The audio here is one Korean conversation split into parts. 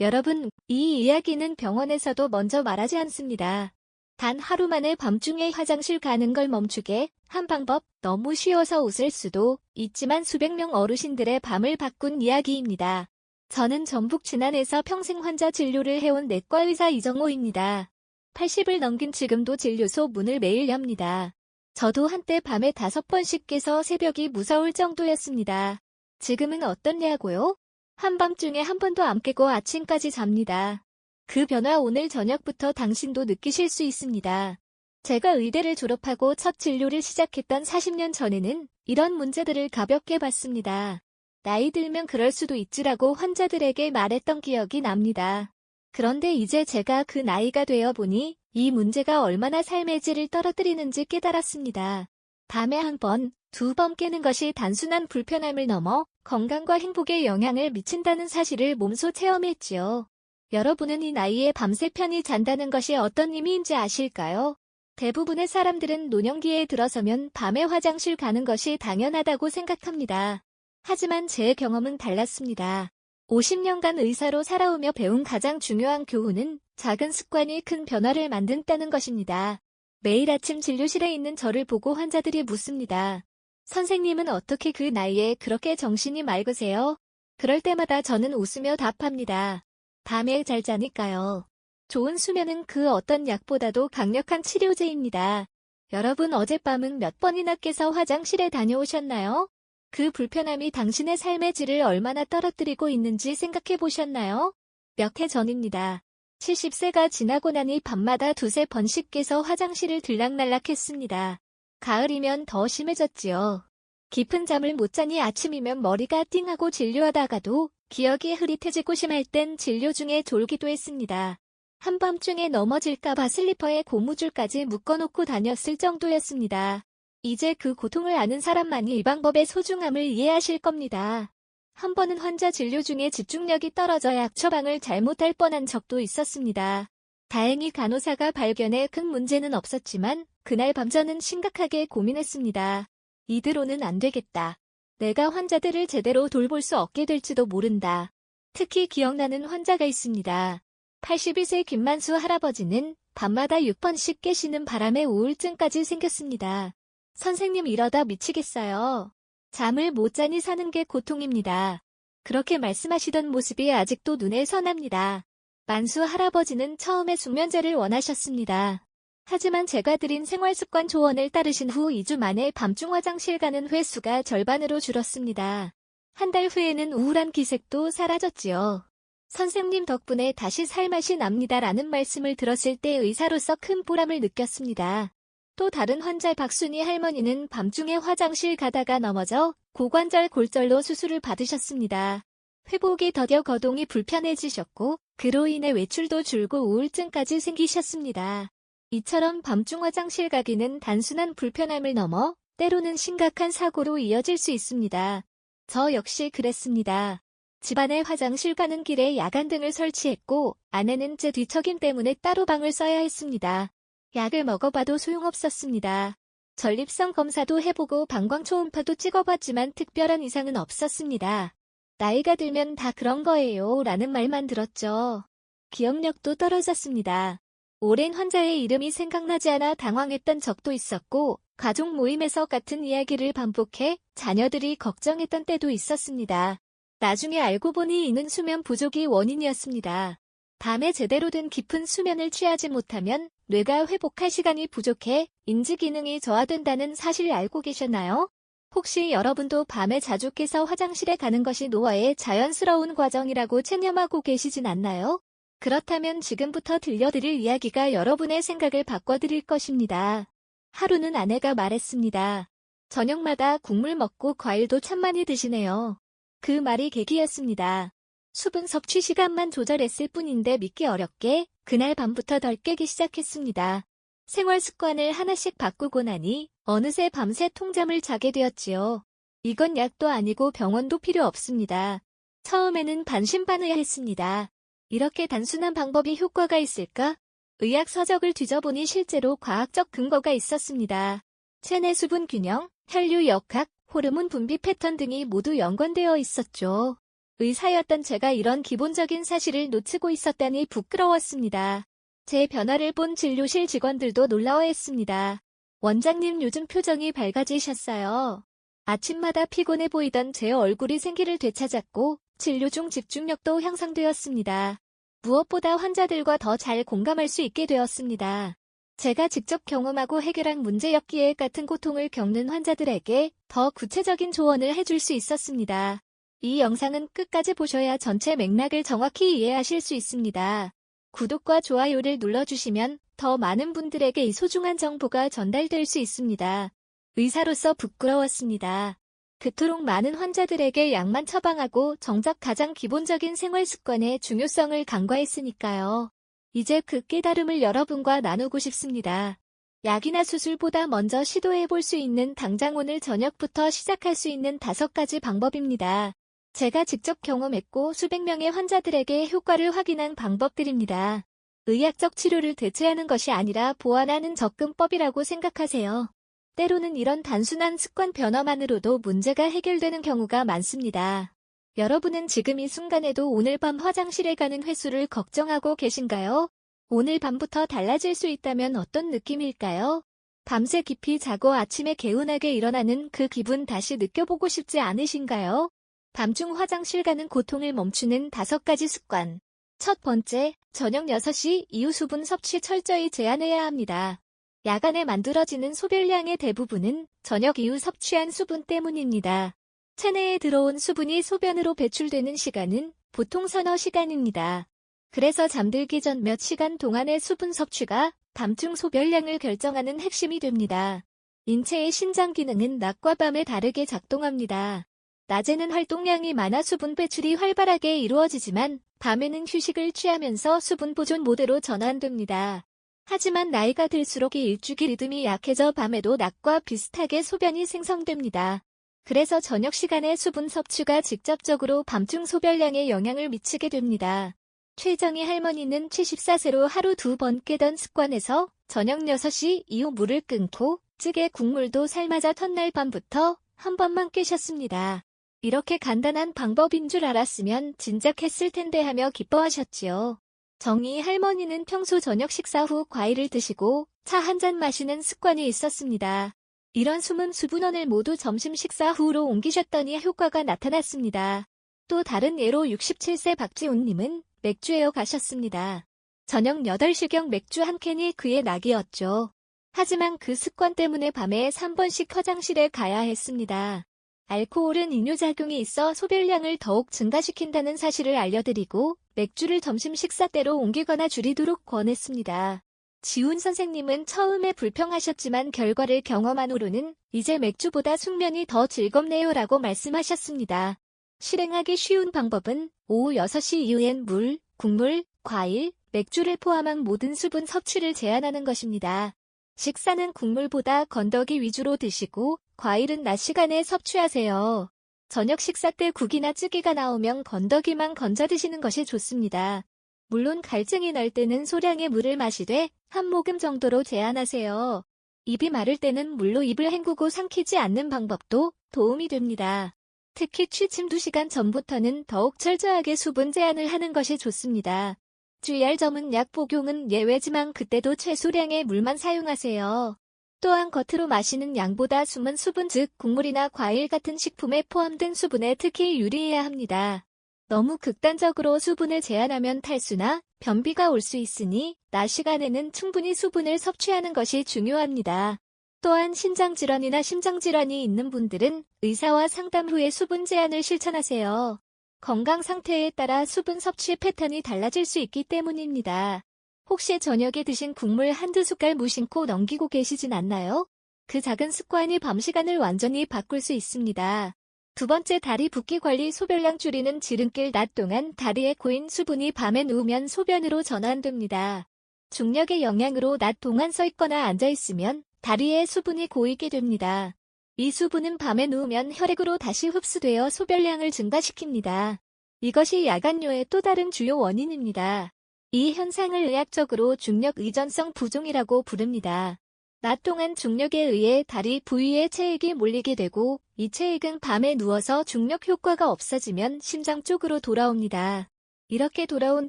여러분, 이 이야기는 병원에서도 먼저 말하지 않습니다. 단 하루 만에 밤중에 화장실 가는 걸 멈추게 한 방법, 너무 쉬워서 웃을 수도 있지만 수백 명 어르신들의 밤을 바꾼 이야기입니다. 저는 전북 진안에서 평생 환자 진료를 해온 내과 의사 이정호입니다. 80을 넘긴 지금도 진료소 문을 매일 엽니다. 저도 한때 밤에 5번씩 깨서 새벽이 무서울 정도였습니다. 지금은 어떻냐고요? 한밤중에 한 번도 안 깨고 아침까지 잡니다. 그 변화 오늘 저녁부터 당신도 느끼실 수 있습니다. 제가 의대를 졸업하고 첫 진료를 시작했던 40년 전에는 이런 문제들을 가볍게 봤습니다. 나이 들면 그럴 수도 있지라고 환자들에게 말했던 기억이 납니다. 그런데 이제 제가 그 나이가 되어 보니 이 문제가 얼마나 삶의 질을 떨어뜨리는지 깨달았습니다. 밤에 한 번, 2번 깨는 것이 단순한 불편함을 넘어 건강과 행복에 영향을 미친다는 사실을 몸소 체험했지요. 여러분은 이 나이에 밤새 편히 잔다는 것이 어떤 의미인지 아실까요? 대부분의 사람들은 노년기에 들어서면 밤에 화장실 가는 것이 당연하다고 생각합니다. 하지만 제 경험은 달랐습니다. 50년간 의사로 살아오며 배운 가장 중요한 교훈은 작은 습관이 큰 변화를 만든다는 것입니다. 매일 아침 진료실에 있는 저를 보고 환자들이 묻습니다. 선생님은 어떻게 그 나이에 그렇게 정신이 맑으세요? 그럴 때마다 저는 웃으며 답합니다. 밤에 잘 자니까요. 좋은 수면은 그 어떤 약보다도 강력한 치료제입니다. 여러분 어젯밤은 몇 번이나 깨서 화장실에 다녀오셨나요? 그 불편함이 당신의 삶의 질을 얼마나 떨어뜨리고 있는지 생각해 보셨나요? 몇 해 전입니다. 70세가 지나고 나니 밤마다 2~3번씩 깨서 화장실을 들락날락했습니다. 가을이면 더 심해졌지요. 깊은 잠을 못 자니 아침이면 머리가 띵하고 진료하다가도 기억이 흐릿해지고 심할 땐 진료 중에 졸기도 했습니다. 한밤중에 넘어질까봐 슬리퍼에 고무줄까지 묶어놓고 다녔을 정도였습니다. 이제 그 고통을 아는 사람만이 이 방법의 소중함을 이해하실 겁니다. 한 번은 환자 진료 중에 집중력이 떨어져 약 처방을 잘못할 뻔한 적도 있었습니다. 다행히 간호사가 발견해 큰 문제는 없었지만 그날 밤 저는 심각하게 고민했습니다. 이대로는 안 되겠다. 내가 환자들을 제대로 돌볼 수 없게 될지도 모른다. 특히 기억나는 환자가 있습니다. 82세 김만수 할아버지는 밤마다 6번씩 깨시는 바람에 우울증까지 생겼습니다. 선생님 이러다 미치겠어요. 잠을 못 자니 사는 게 고통입니다. 그렇게 말씀하시던 모습이 아직도 눈에 선합니다. 만수 할아버지는 처음에 숙면제를 원하셨습니다. 하지만 제가 드린 생활습관 조언을 따르신 후 2주 만에 밤중 화장실 가는 횟수가 절반으로 줄었습니다. 한 달 후에는 우울한 기색도 사라졌지요. 선생님 덕분에 다시 살맛이 납니다라는 말씀을 들었을 때 의사로서 큰 보람을 느꼈습니다. 또 다른 환자 박순희 할머니는 밤중에 화장실 가다가 넘어져 고관절 골절로 수술을 받으셨습니다. 회복이 더뎌 거동이 불편해지셨고 그로 인해 외출도 줄고 우울증까지 생기셨습니다. 이처럼 밤중 화장실 가기는 단순한 불편함을 넘어 때로는 심각한 사고로 이어질 수 있습니다. 저 역시 그랬습니다. 집안에 화장실 가는 길에 야간등을 설치했고 아내는 제 뒤척임 때문에 따로 방을 써야 했습니다. 약을 먹어봐도 소용없었습니다. 전립선 검사도 해보고 방광 초음파도 찍어봤지만 특별한 이상은 없었습니다. 나이가 들면 다 그런 거예요 라는 말만 들었죠. 기억력도 떨어졌습니다. 오랜 환자의 이름이 생각나지 않아 당황했던 적도 있었고 가족 모임에서 같은 이야기를 반복해 자녀들이 걱정했던 때도 있었습니다. 나중에 알고 보니 이는 수면 부족이 원인이었습니다. 밤에 제대로 된 깊은 수면을 취하지 못하면 뇌가 회복할 시간이 부족해 인지 기능이 저하된다는 사실 알고 계셨나요? 혹시 여러분도 밤에 자주 깨서 화장실에 가는 것이 노화의 자연스러운 과정이라고 체념하고 계시진 않나요? 그렇다면 지금부터 들려드릴 이야기가 여러분의 생각을 바꿔드릴 것입니다. 하루는 아내가 말했습니다. 저녁마다 국물 먹고 과일도 참 많이 드시네요. 그 말이 계기였습니다. 수분 섭취 시간만 조절했을 뿐인데 믿기 어렵게 그날 밤부터 덜 깨기 시작했습니다. 생활 습관을 하나씩 바꾸고 나니 어느새 밤새 통잠을 자게 되었지요. 이건 약도 아니고 병원도 필요 없습니다. 처음에는 반신반의했습니다. 이렇게 단순한 방법이 효과가 있을까? 의학 서적을 뒤져보니 실제로 과학적 근거가 있었습니다. 체내 수분 균형, 혈류 역학, 호르몬 분비 패턴 등이 모두 연관되어 있었죠. 의사였던 제가 이런 기본적인 사실을 놓치고 있었다니 부끄러웠습니다. 제 변화를 본 진료실 직원들도 놀라워했습니다. 원장님 요즘 표정이 밝아지셨어요. 아침마다 피곤해 보이던 제 얼굴이 생기를 되찾았고 진료 중 집중력도 향상되었습니다. 무엇보다 환자들과 더 잘 공감할 수 있게 되었습니다. 제가 직접 경험하고 해결한 문제였기에 같은 고통을 겪는 환자들에게 더 구체적인 조언을 해줄 수 있었습니다. 이 영상은 끝까지 보셔야 전체 맥락을 정확히 이해하실 수 있습니다. 구독과 좋아요를 눌러주시면 더 많은 분들에게 이 소중한 정보가 전달될 수 있습니다. 의사로서 부끄러웠습니다. 그토록 많은 환자들에게 약만 처방하고 정작 가장 기본적인 생활 습관의 중요성을 간과했으니까요. 이제 그 깨달음을 여러분과 나누고 싶습니다. 약이나 수술보다 먼저 시도해볼 수 있는 당장 오늘 저녁부터 시작할 수 있는 5가지 방법입니다. 제가 직접 경험했고 수백 명의 환자들에게 효과를 확인한 방법들입니다. 의학적 치료를 대체하는 것이 아니라 보완하는 접근법이라고 생각하세요. 때로는 이런 단순한 습관 변화만으로도 문제가 해결되는 경우가 많습니다. 여러분은 지금 이 순간에도 오늘 밤 화장실에 가는 횟수를 걱정하고 계신가요? 오늘 밤부터 달라질 수 있다면 어떤 느낌일까요? 밤새 깊이 자고 아침에 개운하게 일어나는 그 기분 다시 느껴보고 싶지 않으신가요? 밤중 화장실 가는 고통을 멈추는 5가지 습관. 첫 번째, 저녁 6시 이후 수분 섭취 철저히 제한해야 합니다. 야간에 만들어지는 소변량의 대부분은 저녁 이후 섭취한 수분 때문입니다. 체내에 들어온 수분이 소변으로 배출되는 시간은 보통 서너 시간입니다. 그래서 잠들기 전 몇 시간 동안의 수분 섭취가 밤중 소변량을 결정하는 핵심이 됩니다. 인체의 신장 기능은 낮과 밤에 다르게 작동합니다. 낮에는 활동량이 많아 수분 배출이 활발하게 이루어지지만 밤에는 휴식을 취하면서 수분 보존 모드로 전환됩니다. 하지만 나이가 들수록 이 일주기 리듬이 약해져 밤에도 낮과 비슷하게 소변이 생성됩니다. 그래서 저녁 시간의 수분 섭취가 직접적으로 밤중 소변량에 영향을 미치게 됩니다. 최정희 할머니는 74세로 하루 2번 깨던 습관에서 저녁 6시 이후 물을 끊고 찌개 국물도 삶아자 첫날 밤부터 한 번만 깨셨습니다. 이렇게 간단한 방법인 줄 알았으면 진작 했을 텐데 하며 기뻐하셨지요. 정희 할머니는 평소 저녁 식사 후 과일을 드시고 차 한 잔 마시는 습관이 있었습니다. 이런 숨은 수분원을 모두 점심 식사 후로 옮기셨더니 효과가 나타났습니다. 또 다른 예로 67세 박지훈님은 맥주에어 가셨습니다. 저녁 8시경 맥주 한 캔이 그의 낙이었죠. 하지만 그 습관 때문에 밤에 3번씩 화장실에 가야 했습니다. 알코올은 이뇨작용이 있어 소변량을 더욱 증가시킨다는 사실을 알려드리고 맥주를 점심 식사 때로 옮기거나 줄이도록 권했습니다. 지훈 선생님은 처음에 불평하셨지만 결과를 경험한 후로는 이제 맥주보다 숙면이 더 즐겁네요 라고 말씀하셨습니다. 실행하기 쉬운 방법은 오후 6시 이후엔 물, 국물, 과일, 맥주를 포함한 모든 수분 섭취를 제한하는 것입니다. 식사는 국물보다 건더기 위주로 드시고 과일은 낮 시간에 섭취하세요. 저녁 식사 때 국이나 찌개가 나오면 건더기만 건져 드시는 것이 좋습니다. 물론 갈증이 날 때는 소량의 물을 마시되 한 모금 정도로 제한하세요. 입이 마를 때는 물로 입을 헹구고 삼키지 않는 방법도 도움이 됩니다. 특히 취침 2시간 전부터는 더욱 철저하게 수분 제한을 하는 것이 좋습니다. 주의할 점은 약 복용은 예외지만 그때도 최소량의 물만 사용하세요. 또한 겉으로 마시는 양보다 숨은 수분 즉 국물이나 과일 같은 식품에 포함된 수분에 특히 유의해야 합니다. 너무 극단적으로 수분을 제한하면 탈수나 변비가 올 수 있으니 낮 시간에는 충분히 수분을 섭취하는 것이 중요합니다. 또한 신장질환이나 심장질환이 있는 분들은 의사와 상담 후에 수분 제한을 실천하세요. 건강 상태에 따라 수분 섭취 패턴이 달라질 수 있기 때문입니다. 혹시 저녁에 드신 국물 한두 숟갈 무심코 넘기고 계시진 않나요? 그 작은 습관이 밤 시간을 완전히 바꿀 수 있습니다. 두 번째, 다리 붓기 관리. 소변량 줄이는 지름길. 낮 동안 다리에 고인 수분이 밤에 누우면 소변으로 전환됩니다. 중력의 영향으로 낮 동안 서 있거나 앉아 있으면 다리에 수분이 고이게 됩니다. 이 수분은 밤에 누우면 혈액으로 다시 흡수되어 소변량을 증가시킵니다. 이것이 야간뇨의 또 다른 주요 원인입니다. 이 현상을 의학적으로 중력 의존성 부종이라고 부릅니다. 낮 동안 중력에 의해 다리 부위에 체액이 몰리게 되고 이 체액은 밤에 누워서 중력 효과가 없어지면 심장 쪽으로 돌아옵니다. 이렇게 돌아온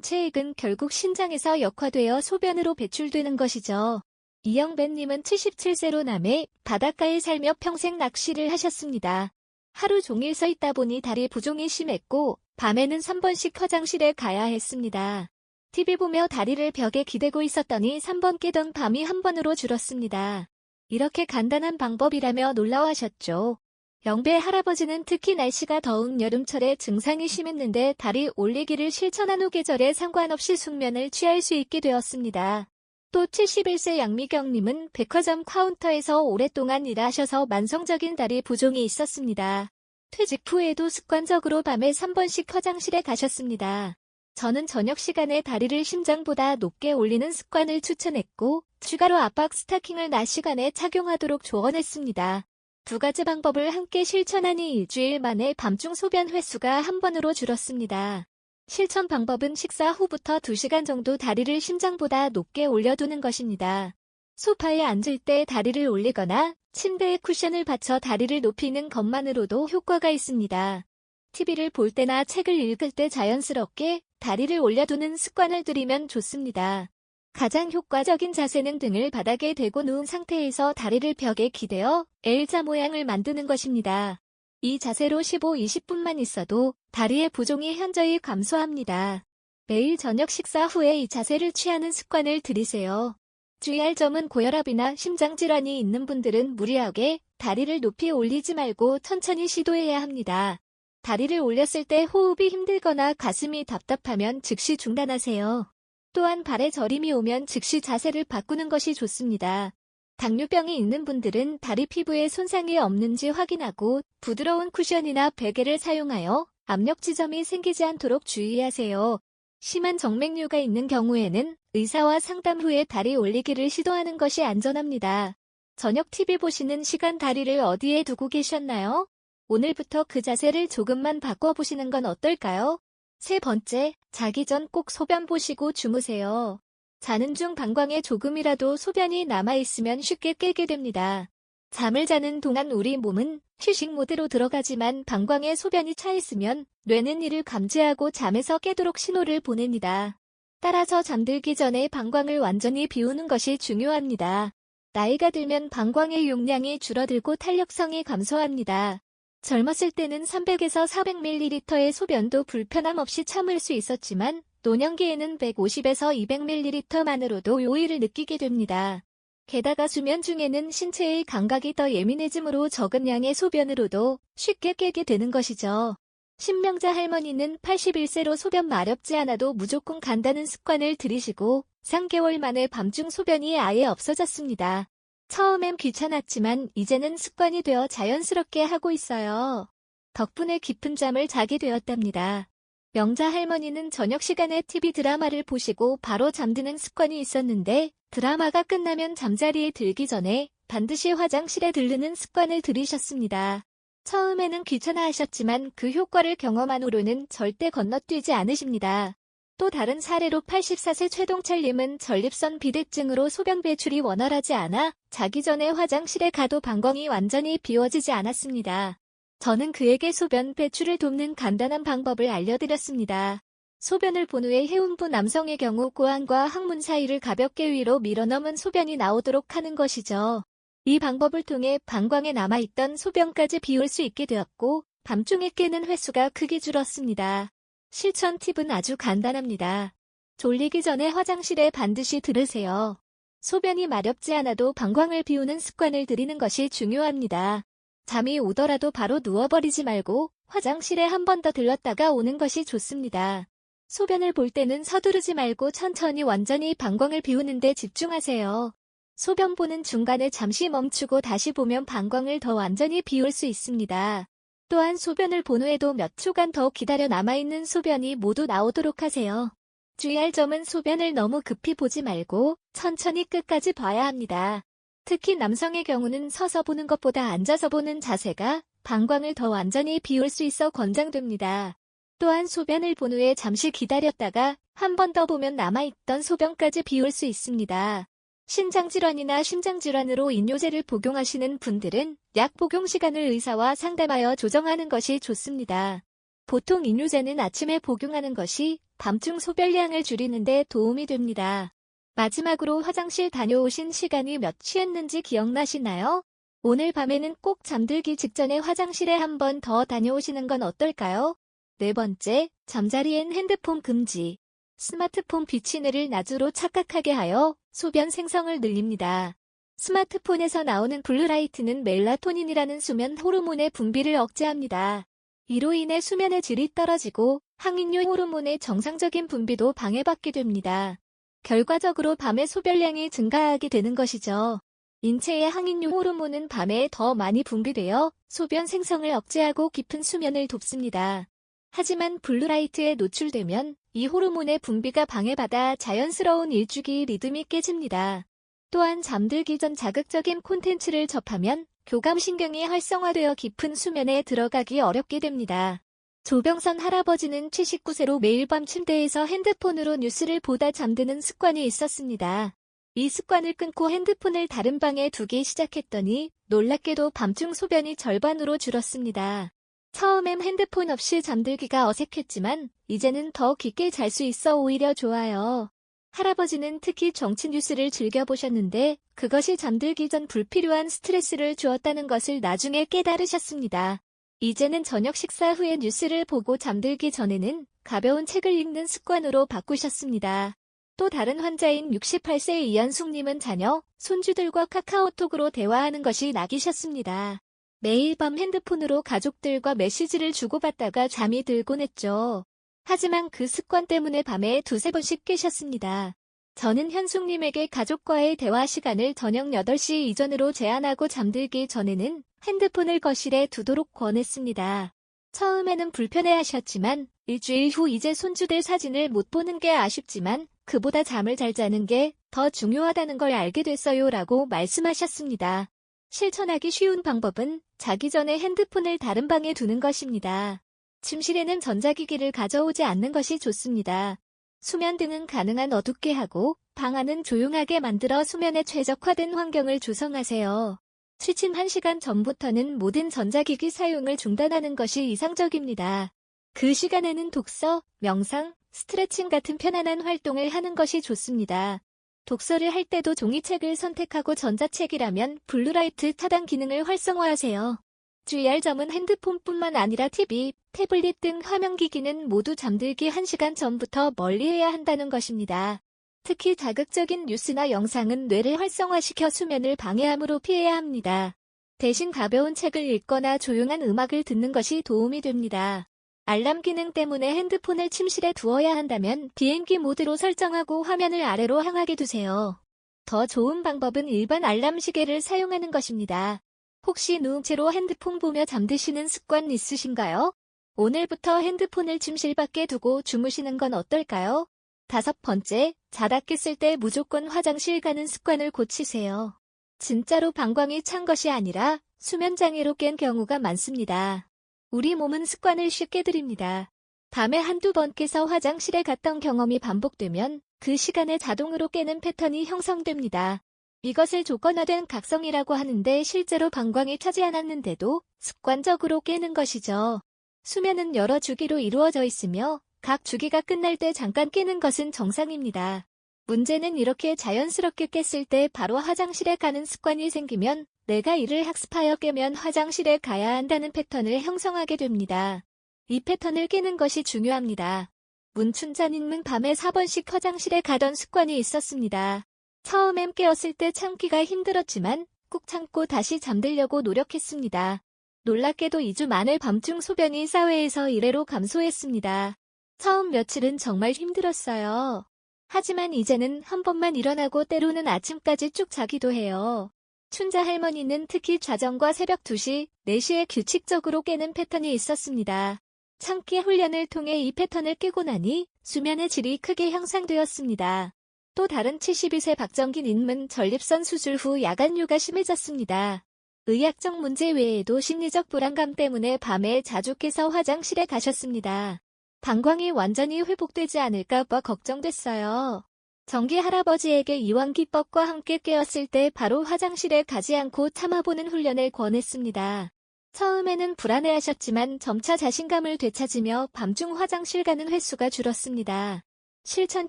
체액은 결국 신장에서 역화되어 소변으로 배출되는 것이죠. 이영배님은 77세로 남해 바닷가에 살며 평생 낚시를 하셨습니다. 하루 종일 서 있다 보니 다리 부종이 심했고 밤에는 3번씩 화장실에 가야 했습니다. TV 보며 다리를 벽에 기대고 있었더니 3번 깨던 밤이 한 번으로 줄었습니다. 이렇게 간단한 방법이라며 놀라워하셨죠. 영배 할아버지는 특히 날씨가 더운 여름철에 증상이 심했는데 다리 올리기를 실천한 후 계절에 상관없이 숙면을 취할 수 있게 되었습니다. 또 71세 양미경님은 백화점 카운터에서 오랫동안 일하셔서 만성적인 다리 부종이 있었습니다. 퇴직 후에도 습관적으로 밤에 3번씩 화장실에 가셨습니다. 저는 저녁 시간에 다리를 심장보다 높게 올리는 습관을 추천했고 추가로 압박 스타킹을 낮 시간에 착용하도록 조언했습니다. 두 가지 방법을 함께 실천하니 일주일 만에 밤중 소변 횟수가 한 번으로 줄었습니다. 실천 방법은 식사 후부터 2시간 정도 다리를 심장보다 높게 올려두는 것입니다. 소파에 앉을 때 다리를 올리거나 침대에 쿠션을 받쳐 다리를 높이는 것만으로도 효과가 있습니다. TV를 볼 때나 책을 읽을 때 자연스럽게 다리를 올려두는 습관을 들이면 좋습니다. 가장 효과적인 자세는 등을 바닥에 대고 누운 상태에서 다리를 벽에 기대어 L자 모양을 만드는 것입니다. 이 자세로 15-20분만 있어도 다리의 부종이 현저히 감소합니다. 매일 저녁 식사 후에 이 자세를 취하는 습관을 들이세요. 주의할 점은 고혈압이나 심장질환이 있는 분들은 무리하게 다리를 높이 올리지 말고 천천히 시도해야 합니다. 다리를 올렸을 때 호흡이 힘들거나 가슴이 답답하면 즉시 중단하세요. 또한 발에 저림이 오면 즉시 자세를 바꾸는 것이 좋습니다. 당뇨병이 있는 분들은 다리 피부에 손상이 없는지 확인하고 부드러운 쿠션이나 베개를 사용하여 압력 지점이 생기지 않도록 주의하세요. 심한 정맥류가 있는 경우에는 의사와 상담 후에 다리 올리기를 시도하는 것이 안전합니다. 저녁 TV 보시는 시간 다리를 어디에 두고 계셨나요? 오늘부터 그 자세를 조금만 바꿔보시는 건 어떨까요? 세 번째, 자기 전 꼭 소변 보시고 주무세요. 자는 중 방광에 조금이라도 소변이 남아있으면 쉽게 깨게 됩니다. 잠을 자는 동안 우리 몸은 휴식 모드로 들어가지만 방광에 소변이 차 있으면 뇌는 이를 감지하고 잠에서 깨도록 신호를 보냅니다. 따라서 잠들기 전에 방광을 완전히 비우는 것이 중요합니다. 나이가 들면 방광의 용량이 줄어들고 탄력성이 감소합니다. 젊었을 때는 300에서 400ml의 소변도 불편함 없이 참을 수 있었지만 노년기에는 150에서 200ml만으로도 요의를 느끼게 됩니다. 게다가 수면 중에는 신체의 감각이 더 예민해지므로 적은 양의 소변으로도 쉽게 깨게 되는 것이죠. 신명자 할머니는 81세로 소변 마렵지 않아도 무조건 간다는 습관을 들이시고 3개월 만에 밤중 소변이 아예 없어졌습니다. 처음엔 귀찮았지만 이제는 습관이 되어 자연스럽게 하고 있어요. 덕분에 깊은 잠을 자게 되었답니다. 명자 할머니는 저녁 시간에 TV 드라마를 보시고 바로 잠드는 습관이 있었는데 드라마가 끝나면 잠자리에 들기 전에 반드시 화장실에 들르는 습관을 들이셨습니다. 처음에는 귀찮아하셨지만 그 효과를 경험한 후로는 절대 건너뛰지 않으십니다. 또 다른 사례로 84세 최동철님은 전립선 비대증으로 소변 배출이 원활하지 않아 자기 전에 화장실에 가도 방광이 완전히 비워지지 않았습니다. 저는 그에게 소변 배출을 돕는 간단한 방법을 알려드렸습니다. 소변을 본 후에 해운부 남성의 경우 고환과 항문 사이를 가볍게 위로 밀어넣으면 소변이 나오도록 하는 것이죠. 이 방법을 통해 방광에 남아있던 소변까지 비울 수 있게 되었고 밤중에 깨는 횟수가 크게 줄었습니다. 실천 팁은 아주 간단합니다. 졸리기 전에 화장실에 반드시 들으세요. 소변이 마렵지 않아도 방광을 비우는 습관을 들이는 것이 중요합니다. 잠이 오더라도 바로 누워버리지 말고 화장실에 한 번 더 들렀다가 오는 것이 좋습니다. 소변을 볼 때는 서두르지 말고 천천히 완전히 방광을 비우는 데 집중하세요. 소변 보는 중간에 잠시 멈추고 다시 보면 방광을 더 완전히 비울 수 있습니다. 또한 소변을 본 후에도 몇 초간 더 기다려 남아있는 소변이 모두 나오도록 하세요. 주의할 점은 소변을 너무 급히 보지 말고 천천히 끝까지 봐야 합니다. 특히 남성의 경우는 서서 보는 것보다 앉아서 보는 자세가 방광을 더 완전히 비울 수 있어 권장됩니다. 또한 소변을 본 후에 잠시 기다렸다가 한 번 더 보면 남아있던 소변까지 비울 수 있습니다. 신장질환이나 심장질환으로 이뇨제를 복용하시는 분들은 약 복용 시간을 의사와 상담하여 조정하는 것이 좋습니다. 보통 이뇨제는 아침에 복용하는 것이 밤중 소변량을 줄이는 데 도움이 됩니다. 마지막으로 화장실 다녀오신 시간이 몇 시였는지 기억나시나요? 오늘 밤에는 꼭 잠들기 직전에 화장실에 한 번 더 다녀오시는 건 어떨까요? 네 번째, 잠자리엔 핸드폰 금지. 스마트폰 빛이 를 낮으로 착각하게 하여 소변 생성을 늘립니다. 스마트폰에서 나오는 블루라이트는 멜라토닌이라는 수면 호르몬의 분비를 억제합니다. 이로 인해 수면의 질이 떨어지고 항인류 호르몬의 정상적인 분비도 방해받게 됩니다. 결과적으로 밤에 소변량이 증가하게 되는 것이죠. 인체의 항인류 호르몬은 밤에 더 많이 분비되어 소변 생성을 억제하고 깊은 수면을 돕습니다. 하지만 블루라이트에 노출되면 이 호르몬의 분비가 방해받아 자연스러운 일주기 리듬이 깨집니다. 또한 잠들기 전 자극적인 콘텐츠를 접하면 교감신경이 활성화되어 깊은 수면에 들어가기 어렵게 됩니다. 조병선 할아버지는 79세로 매일 밤 침대에서 핸드폰으로 뉴스를 보다 잠드는 습관이 있었습니다. 이 습관을 끊고 핸드폰을 다른 방에 두기 시작했더니 놀랍게도 밤중 소변이 절반으로 줄었습니다. 처음엔 핸드폰 없이 잠들기가 어색했지만 이제는 더 깊게 잘 수 있어 오히려 좋아요. 할아버지는 특히 정치 뉴스를 즐겨보셨는데 그것이 잠들기 전 불필요한 스트레스를 주었다는 것을 나중에 깨달으셨습니다. 이제는 저녁 식사 후에 뉴스를 보고 잠들기 전에는 가벼운 책을 읽는 습관으로 바꾸셨습니다. 또 다른 환자인 68세 이현숙님은 자녀, 손주들과 카카오톡으로 대화하는 것이 낙이셨습니다. 매일 밤 핸드폰으로 가족들과 메시지를 주고받다가 잠이 들곤 했죠. 하지만 그 습관 때문에 밤에 두세 번씩 깨셨습니다. 저는 현숙님에게 가족과의 대화 시간을 저녁 8시 이전으로 제한하고 잠들기 전에는 핸드폰을 거실에 두도록 권했습니다. 처음에는 불편해하셨지만 일주일 후 이제 손주들 사진을 못 보는 게 아쉽지만 그보다 잠을 잘 자는 게 더 중요하다는 걸 알게 됐어요 라고 말씀하셨습니다. 실천하기 쉬운 방법은 자기 전에 핸드폰을 다른 방에 두는 것입니다. 침실에는 전자기기를 가져오지 않는 것이 좋습니다. 수면 등은 가능한 어둡게 하고 방 안은 조용하게 만들어 수면에 최적화된 환경을 조성하세요. 취침 1시간 전부터는 모든 전자기기 사용을 중단하는 것이 이상적입니다. 그 시간에는 독서, 명상, 스트레칭 같은 편안한 활동을 하는 것이 좋습니다. 독서를 할 때도 종이책을 선택하고 전자책이라면 블루라이트 차단 기능을 활성화하세요. 주의할 점은 핸드폰뿐만 아니라 TV, 태블릿 등 화면기기는 모두 잠들기 1시간 전부터 멀리해야 한다는 것입니다. 특히 자극적인 뉴스나 영상은 뇌를 활성화시켜 수면을 방해하므로 피해야 합니다. 대신 가벼운 책을 읽거나 조용한 음악을 듣는 것이 도움이 됩니다. 알람 기능 때문에 핸드폰을 침실에 두어야 한다면 비행기 모드로 설정하고 화면을 아래로 향하게 두세요. 더 좋은 방법은 일반 알람 시계를 사용하는 것입니다. 혹시 누운 채로 핸드폰 보며 잠드시는 습관 있으신가요? 오늘부터 핸드폰을 침실 밖에 두고 주무시는 건 어떨까요? 5번째, 자다 깼을 때 무조건 화장실 가는 습관을 고치세요. 진짜로 방광이 찬 것이 아니라 수면장애로 깬 경우가 많습니다. 우리 몸은 습관을 쉽게 들입니다. 밤에 한두 번 깨서 화장실에 갔던 경험이 반복되면 그 시간에 자동으로 깨는 패턴이 형성됩니다. 이것을 조건화된 각성이라고 하는데 실제로 방광이 차지 않았는데도 습관적으로 깨는 것이죠. 수면은 여러 주기로 이루어져 있으며 각 주기가 끝날 때 잠깐 깨는 것은 정상입니다. 문제는 이렇게 자연스럽게 깼을 때 바로 화장실에 가는 습관이 생기면 내가 이를 학습하여 깨면 화장실에 가야 한다는 패턴을 형성하게 됩니다. 이 패턴을 깨는 것이 중요합니다. 문춘자님은 밤에 4번씩 화장실에 가던 습관이 있었습니다. 처음엔 깨었을 때 참기가 힘들었지만 꾹 참고 다시 잠들려고 노력했습니다. 놀랍게도 2주 만에 밤중 소변이 4회에서 1회로 감소했습니다. 처음 며칠은 정말 힘들었어요. 하지만 이제는 한 번만 일어나고 때로는 아침까지 쭉 자기도 해요. 춘자 할머니는 특히 자정과 새벽 2시, 4시에 규칙적으로 깨는 패턴이 있었습니다. 참기 훈련을 통해 이 패턴을 깨고 나니 수면의 질이 크게 향상되었습니다. 또 다른 72세 박정기님은 전립선 수술 후 야간류가 심해졌습니다. 의학적 문제 외에도 심리적 불안감 때문에 밤에 자주 깨서 화장실에 가셨습니다. 방광이 완전히 회복되지 않을까 봐 걱정됐어요. 정기 할아버지에게 이wan 기법과 함께 깨었을 때 바로 화장실에 가지 않고 참아보는 훈련을 권했습니다. 처음에는 불안해하셨지만 점차 자신감을 되찾으며 밤중 화장실 가는 횟수가 줄었습니다. 실천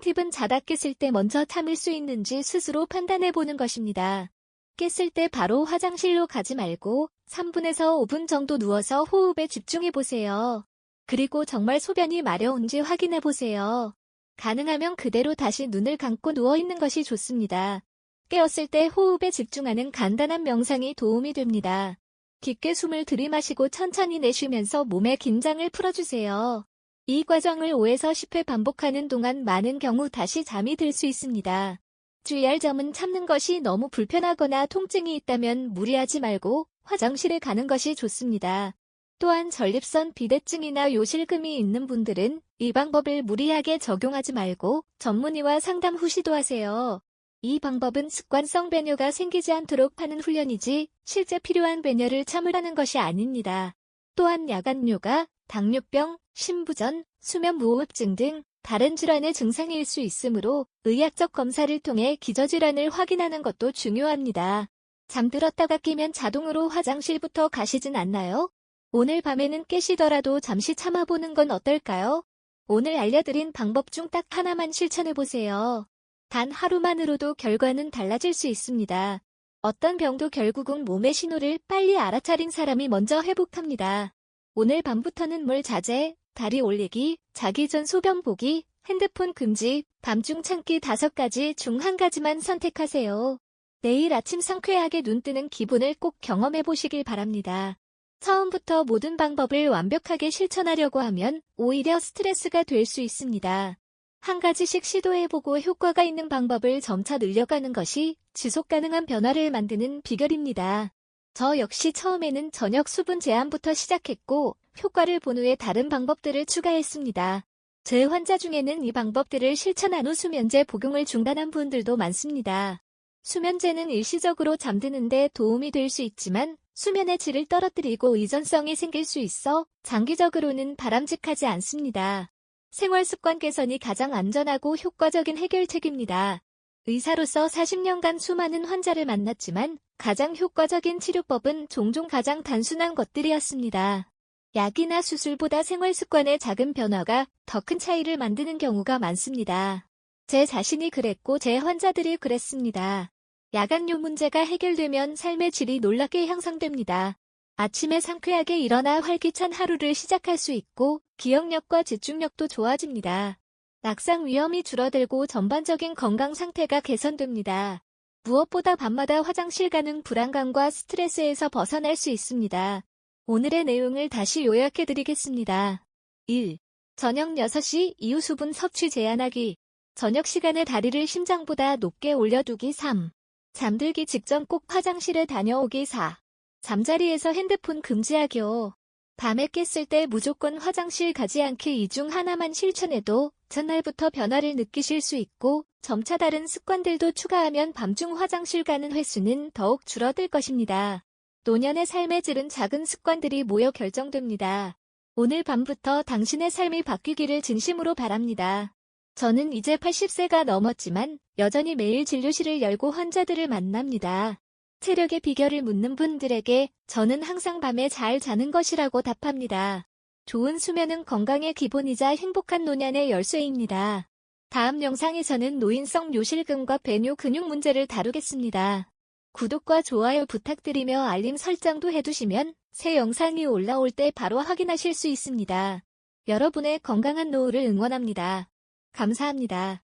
팁은 자다 깼을 때 먼저 참을 수 있는지 스스로 판단해보는 것입니다. 깼을 때 바로 화장실로 가지 말고 3분에서 5분 정도 누워서 호흡에 집중해보세요. 그리고 정말 소변이 마려운지 확인해보세요. 가능하면 그대로 다시 눈을 감고 누워있는 것이 좋습니다. 깨었을 때 호흡에 집중하는 간단한 명상이 도움이 됩니다. 깊게 숨을 들이마시고 천천히 내쉬면서 몸의 긴장을 풀어주세요. 이 과정을 5에서 10회 반복하는 동안 많은 경우 다시 잠이 들 수 있습니다. 주의할 점은 참는 것이 너무 불편하거나 통증이 있다면 무리하지 말고 화장실에 가는 것이 좋습니다. 또한 전립선 비대증이나 요실금이 있는 분들은 이 방법을 무리하게 적용하지 말고 전문의와 상담 후 시도하세요. 이 방법은 습관성 배뇨가 생기지 않도록 하는 훈련이지 실제 필요한 배뇨를 참으라는 것이 아닙니다. 또한 야간뇨가 당뇨병, 심부전, 수면무호흡증 등 다른 질환의 증상일 수 있으므로 의학적 검사를 통해 기저질환을 확인하는 것도 중요합니다. 잠들었다가 깨면 자동으로 화장실부터 가시진 않나요? 오늘 밤에는 깨시더라도 잠시 참아보는 건 어떨까요? 오늘 알려드린 방법 중 딱 하나만 실천해보세요. 단 하루만으로도 결과는 달라질 수 있습니다. 어떤 병도 결국은 몸의 신호를 빨리 알아차린 사람이 먼저 회복합니다. 오늘 밤부터는 물 자제, 다리 올리기, 자기 전 소변 보기, 핸드폰 금지, 밤중 참기 5가지 중 한 가지만 선택하세요. 내일 아침 상쾌하게 눈 뜨는 기분을 꼭 경험해 보시길 바랍니다. 처음부터 모든 방법을 완벽하게 실천하려고 하면 오히려 스트레스가 될 수 있습니다. 한 가지씩 시도해보고 효과가 있는 방법을 점차 늘려가는 것이 지속 가능한 변화를 만드는 비결입니다. 저 역시 처음에는 저녁 수분 제한부터 시작했고 효과를 본 후에 다른 방법들을 추가했습니다. 제 환자 중에는 이 방법들을 실천한 후 수면제 복용을 중단한 분들도 많습니다. 수면제는 일시적으로 잠드는데 도움이 될 수 있지만 수면의 질을 떨어뜨리고 의존성이 생길 수 있어 장기적으로는 바람직하지 않습니다. 생활습관 개선이 가장 안전하고 효과적인 해결책입니다. 의사로서 40년간 수많은 환자를 만났지만 가장 효과적인 치료법은 종종 가장 단순한 것들이었습니다. 약이나 수술보다 생활습관의 작은 변화가 더 큰 차이를 만드는 경우가 많습니다. 제 자신이 그랬고 제 환자들이 그랬습니다. 야간뇨 문제가 해결되면 삶의 질이 놀랍게 향상됩니다. 아침에 상쾌하게 일어나 활기찬 하루를 시작할 수 있고 기억력과 집중력도 좋아집니다. 낙상 위험이 줄어들고 전반적인 건강 상태가 개선됩니다. 무엇보다 밤마다 화장실 가는 불안감과 스트레스에서 벗어날 수 있습니다. 오늘의 내용을 다시 요약해드리겠습니다. 1. 저녁 6시 이후 수분 섭취 제한하기. 저녁 시간에 다리를 심장보다 높게 올려두기. 3. 잠들기 직전 꼭 화장실에 다녀오기. 4. 잠자리에서 핸드폰 금지하기요. 밤에 깼을 때 무조건 화장실 가지 않기. 이 중 하나만 실천해도 전날부터 변화를 느끼실 수 있고 점차 다른 습관들도 추가하면 밤중 화장실 가는 횟수는 더욱 줄어들 것입니다. 노년의 삶의 질은 작은 습관들이 모여 결정됩니다. 오늘 밤부터 당신의 삶이 바뀌기를 진심으로 바랍니다. 저는 이제 80세가 넘었지만 여전히 매일 진료실을 열고 환자들을 만납니다. 체력의 비결을 묻는 분들에게 저는 항상 밤에 잘 자는 것이라고 답합니다. 좋은 수면은 건강의 기본이자 행복한 노년의 열쇠입니다. 다음 영상에서는 노인성 요실금과 배뇨 근육 문제를 다루겠습니다. 구독과 좋아요 부탁드리며 알림 설정도 해두시면 새 영상이 올라올 때 바로 확인하실 수 있습니다. 여러분의 건강한 노후를 응원합니다. 감사합니다.